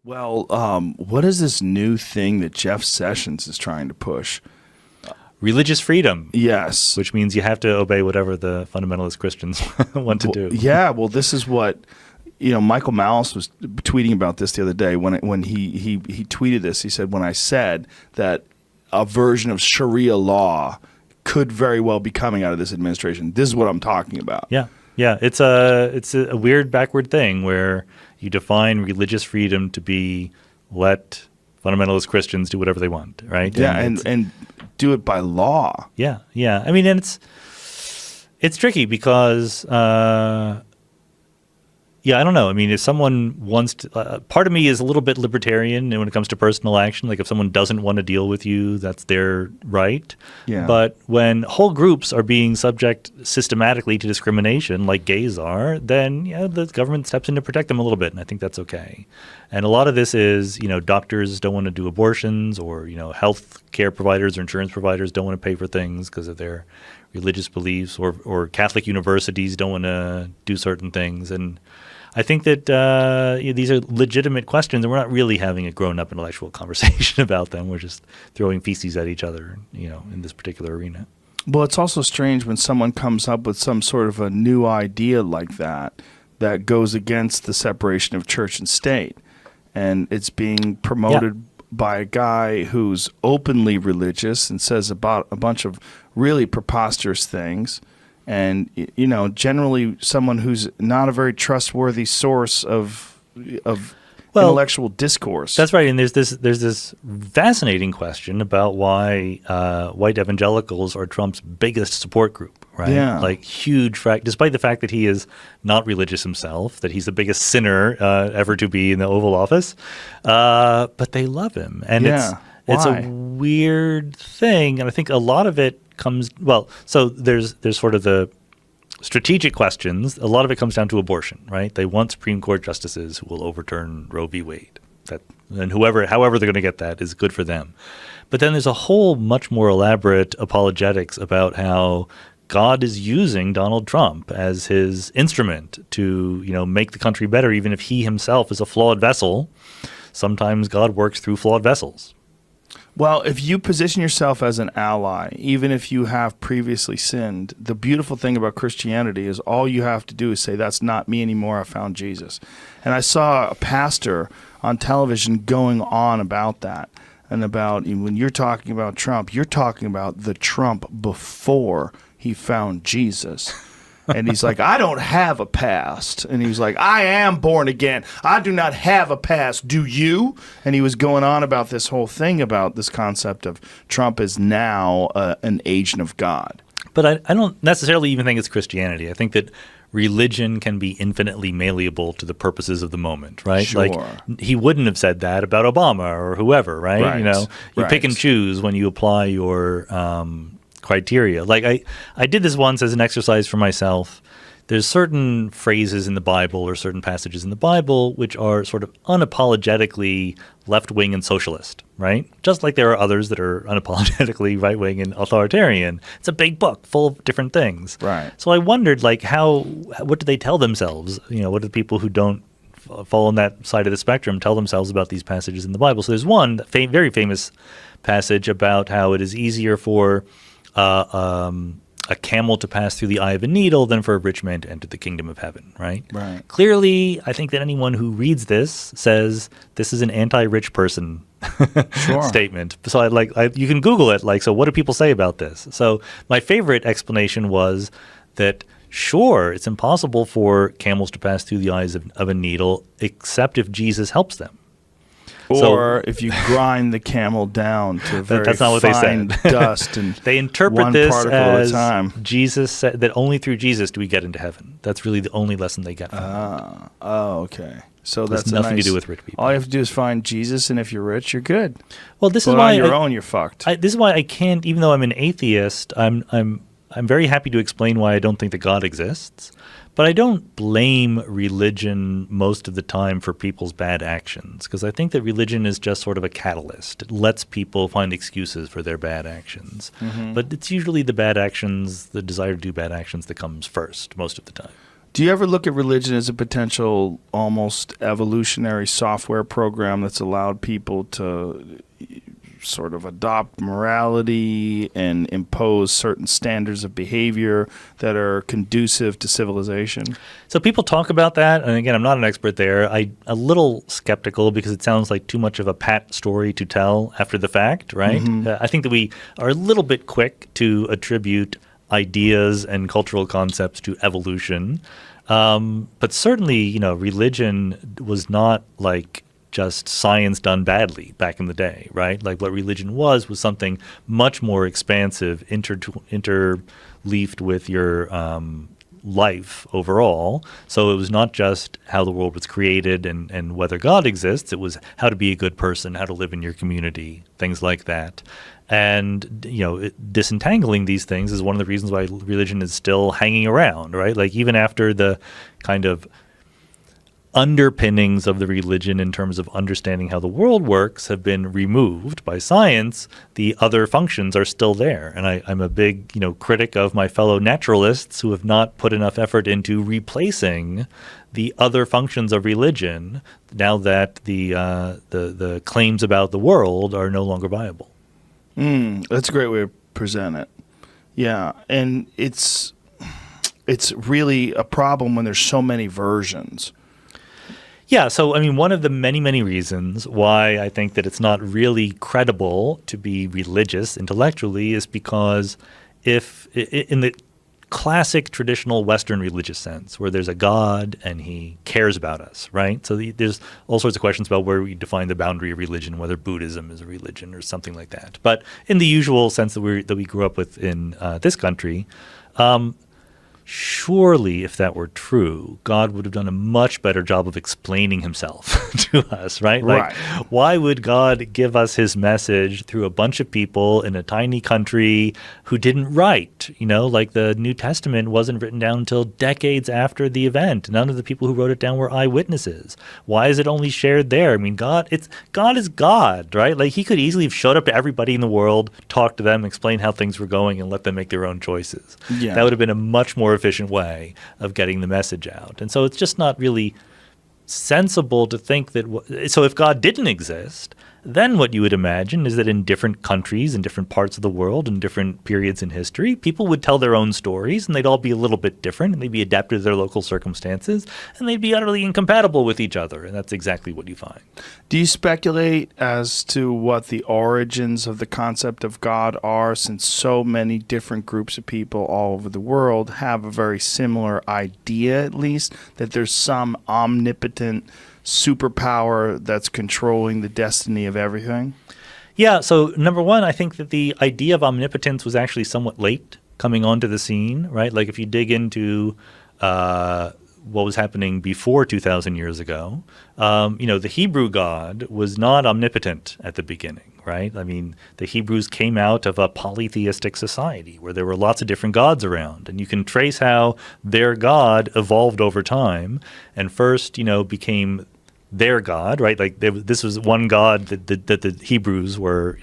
Well, what is this new thing that Jeff Sessions is trying to push? Religious freedom. Yes. Which means you have to obey whatever the fundamentalist Christians want to do. Yeah, well, this is what, Michael Malice was tweeting about this the other day when he tweeted this. He said, when I said that a version of Sharia law could very well be coming out of this administration, this is what I'm talking about. Yeah. Yeah, it's a weird backward thing where you define religious freedom to be let fundamentalist Christians do whatever they want, right? Yeah, and do it by law. Yeah, yeah. I mean, and it's tricky because I don't know. I mean, if someone wants to, part of me is a little bit libertarian when it comes to personal action. Like if someone doesn't want to deal with you, that's their right. Yeah. But when whole groups are being subject systematically to discrimination, like gays are, then the government steps in to protect them a little bit, and I think that's okay. And a lot of this is, doctors don't want to do abortions, or health care providers or insurance providers don't want to pay for things because of their religious beliefs, or Catholic universities don't want to do certain things, and I think that these are legitimate questions, and we're not really having a grown-up intellectual conversation about them. We're just throwing feces at each other, in this particular arena. Well, it's also strange when someone comes up with some sort of a new idea like that goes against the separation of church and state, and it's being promoted by a guy who's openly religious and says about a bunch of really preposterous things. And, generally someone who's not a very trustworthy source of intellectual discourse. That's right. And there's this fascinating question about why white evangelicals are Trump's biggest support group, right? Yeah. Like huge despite the fact that he is not religious himself, that he's the biggest sinner ever to be in the Oval Office. But they love him. And it's a weird thing. And I think a lot of it so there's sort of the strategic questions. A lot of it comes down to abortion, right? They want Supreme Court justices who will overturn Roe v. Wade. And however they're going to get that is good for them. But then there's a whole much more elaborate apologetics about how God is using Donald Trump as his instrument to, make the country better, even if he himself is a flawed vessel. Sometimes God works through flawed vessels. Well, if you position yourself as an ally, even if you have previously sinned, the beautiful thing about Christianity is all you have to do is say, that's not me anymore, I found Jesus. And I saw a pastor on television going on about that, and about when you're talking about Trump, you're talking about the Trump before he found Jesus. And he's like, I don't have a past. And he was like, I am born again. I do not have a past. Do you? And he was going on about this whole thing about this concept of Trump is now an agent of God. But I don't necessarily even think it's Christianity. I think that religion can be infinitely malleable to the purposes of the moment, right? Sure. Like he wouldn't have said that about Obama or whoever, right? Right. You pick and choose when you apply your criteria. Like I did this once as an exercise for myself. There's certain phrases in the Bible or certain passages in the Bible which are sort of unapologetically left-wing and socialist, right? Just like there are others that are unapologetically right-wing and authoritarian. It's a big book full of different things. Right. So I wondered, like, what do they tell themselves? What do the people who don't fall on that side of the spectrum tell themselves about these passages in the Bible? So there's one very famous passage about how it is easier for a camel to pass through the eye of a needle than for a rich man to enter the kingdom of heaven, right? Right. Clearly, I think that anyone who reads this says this is an anti-rich person statement. So you can Google it. So what do people say about this? So my favorite explanation was that sure, it's impossible for camels to pass through the eyes of a needle except if Jesus helps them. Or if you grind the camel down to a very that's not what fine they said. dust and they interpret one this particle at a as time. Jesus said that only through Jesus do we get into heaven. That's really the only lesson they get from it. Okay. So that's nothing to do with rich people. All you have to do is find Jesus, and if you're rich, you're good. Well, this but is why on your own, you're fucked. This is why I can't, even though I'm an atheist, I'm very happy to explain why I don't think that God exists. But I don't blame religion most of the time for people's bad actions, because I think that religion is just sort of a catalyst. It lets people find excuses for their bad actions. Mm-hmm. But it's usually the bad actions, the desire to do bad actions that comes first most of the time. Do you ever look at religion as a potential almost evolutionary software program that's allowed people to sort of adopt morality and impose certain standards of behavior that are conducive to civilization? So people talk about that, and again, I'm not an expert there. I'm a little skeptical because it sounds like too much of a pat story to tell after the fact, right? I think that we are a little bit quick to attribute ideas and cultural concepts to evolution. But certainly, religion was not like just science done badly back in the day, right? Like what religion was something much more expansive, interleafed with your life overall. So it was not just how the world was created and whether God exists. It was how to be a good person, how to live in your community, things like that. And, disentangling these things is one of the reasons why religion is still hanging around, right? Like even after the kind of underpinnings of the religion in terms of understanding how the world works have been removed by science, the other functions are still there. And I'm a big, critic of my fellow naturalists who have not put enough effort into replacing the other functions of religion now that the claims about the world are no longer viable. That's a great way to present it. Yeah, and it's really a problem when there's so many versions. Yeah, so I mean, one of the many, many reasons why I think that it's not really credible to be religious intellectually is because if in the classic traditional Western religious sense, where there's a God and he cares about us, right? So there's all sorts of questions about where we define the boundary of religion, whether Buddhism is a religion or something like that. But in the usual sense that we grew up with in this country, surely, if that were true, God would have done a much better job of explaining himself to us, right? Like, why would God give us his message through a bunch of people in a tiny country who didn't write? Like the New Testament wasn't written down until decades after the event. None of the people who wrote it down were eyewitnesses. Why is it only shared there? I mean, God is God, right? Like he could easily have showed up to everybody in the world, talked to them, explained how things were going, and let them make their own choices. Yeah. That would have been a much more efficient way of getting the message out. And so it's just not really sensible to think that so if God didn't exist, then what you would imagine is that in different countries, in different parts of the world, in different periods in history, people would tell their own stories, and they'd all be a little bit different, and they'd be adapted to their local circumstances, and they'd be utterly incompatible with each other, and that's exactly what you find. Do you speculate as to what the origins of the concept of God are, since so many different groups of people all over the world have a very similar idea, at least, that there's some omnipotent superpower that's controlling the destiny of everything? Yeah, so number one, I think that the idea of omnipotence was actually somewhat late coming onto the scene, right? Like if you dig into what was happening before 2,000 years ago, the Hebrew God was not omnipotent at the beginning, right? I mean, the Hebrews came out of a polytheistic society where there were lots of different gods around, and you can trace how their God evolved over time and first, became their God, right? Like this was one God that the Hebrews were,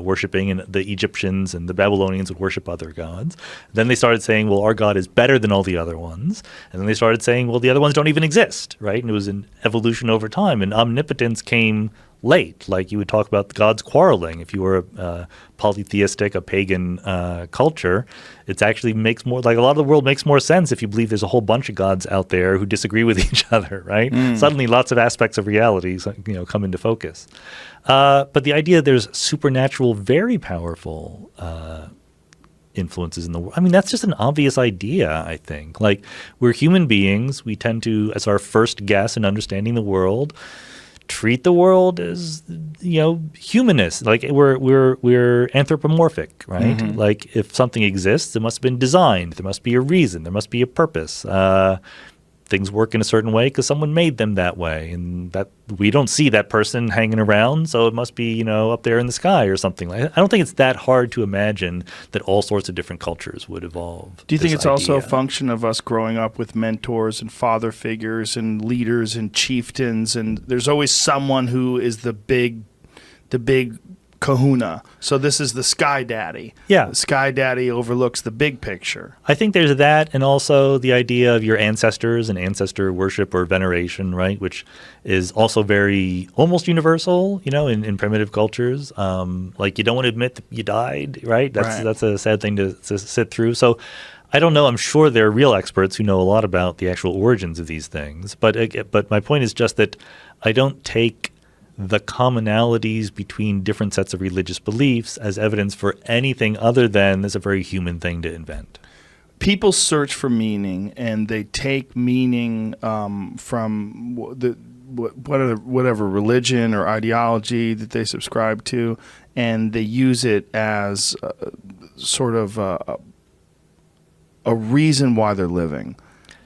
worshiping, and the Egyptians and the Babylonians would worship other gods. Then they started saying, well, our God is better than all the other ones. And then they started saying, well, the other ones don't even exist, right? And it was an evolution over time, and omnipotence came late. Like you would talk about the gods quarreling. If you were a polytheistic, a pagan culture, it actually makes more, like a lot of the world makes more sense if you believe there's a whole bunch of gods out there who disagree with each other, right? Suddenly lots of aspects of reality come into focus. But the idea there's supernatural, very powerful influences in the world. I mean, that's just an obvious idea, I think. Like we're human beings. We tend to, as our first guess in understanding the world, treat the world as humanist, like we're anthropomorphic, right? Like if something exists, it must have been designed. There must be a reason. There must be a purpose. Things work in a certain way because someone made them that way, and that we don't see that person hanging around, so it must be up there in the sky or something. I don't think it's that hard to imagine that all sorts of different cultures would evolve. Do you think it's also a function of us growing up with mentors and father figures and leaders and chieftains, and there's always someone who is the big kahuna. So this is the sky daddy. Yeah. The sky daddy overlooks the big picture. I think there's that, and also the idea of your ancestors and ancestor worship or veneration, right, which is also very almost universal, in primitive cultures. Like you don't want to admit that you died, right? That's a sad thing to sit through. So I don't know. I'm sure there are real experts who know a lot about the actual origins of these things. But my point is just that I don't take the commonalities between different sets of religious beliefs as evidence for anything other than it's a very human thing to invent. People search for meaning, and they take meaning from whatever religion or ideology that they subscribe to, and they use it as sort of a reason why they're living.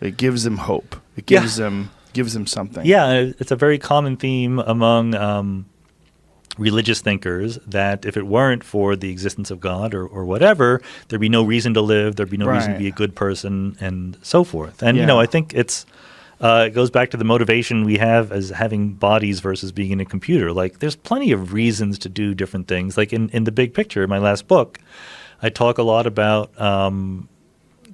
It gives them hope. It gives them something. Yeah, it's a very common theme among religious thinkers that if it weren't for the existence of God or whatever, there'd be no reason to live, there'd be no reason to be a good person, and so forth. And, I think it goes back to the motivation we have as having bodies versus being in a computer. Like, there's plenty of reasons to do different things. Like in the big picture, in my last book, I talk a lot about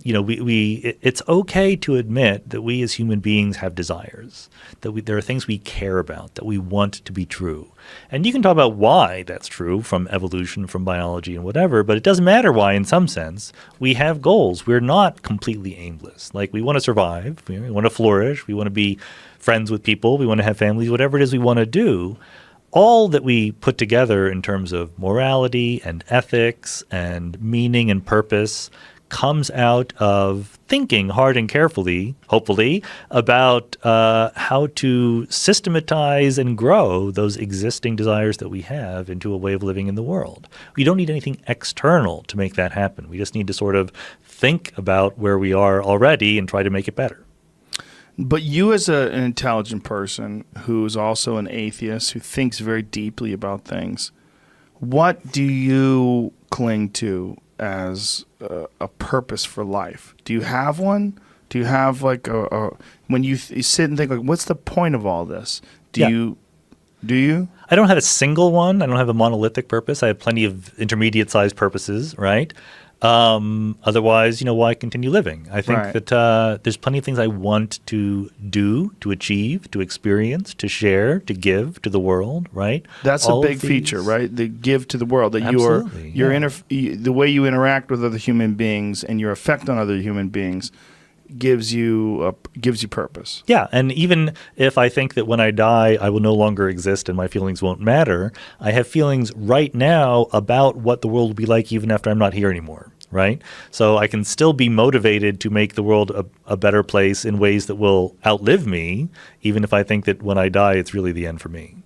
it's okay to admit that we as human beings have desires, that there are things we care about, that we want to be true. And you can talk about why that's true from evolution, from biology and whatever, but it doesn't matter why in some sense. We have goals. We're not completely aimless. Like, we want to survive, we want to flourish, we want to be friends with people, we want to have families, whatever it is we want to do. All that we put together in terms of morality and ethics and meaning and purpose comes out of thinking hard and carefully, hopefully, about how to systematize and grow those existing desires that we have into a way of living in the world. We don't need anything external to make that happen. We just need to sort of think about where we are already and try to make it better. But you, as an intelligent person who is also an atheist, who thinks very deeply about things, what do you cling to as a purpose for life? Do you have one? Do you have like when you sit and think, like, what's the point of all this? Do you? I don't have a single one. I don't have a monolithic purpose. I have plenty of intermediate sized purposes, right? Otherwise, why continue living? I think that there's plenty of things I want to do, to achieve, to experience, to share, to give to the world, right? That's a big feature, right? The give to the world. That the way you interact with other human beings and your effect on other human beings gives you purpose. Yeah, and even if I think that when I die I will no longer exist and my feelings won't matter, I have feelings right now about what the world will be like even after I'm not here anymore, right? So I can still be motivated to make the world a better place in ways that will outlive me, even if I think that when I die it's really the end for me.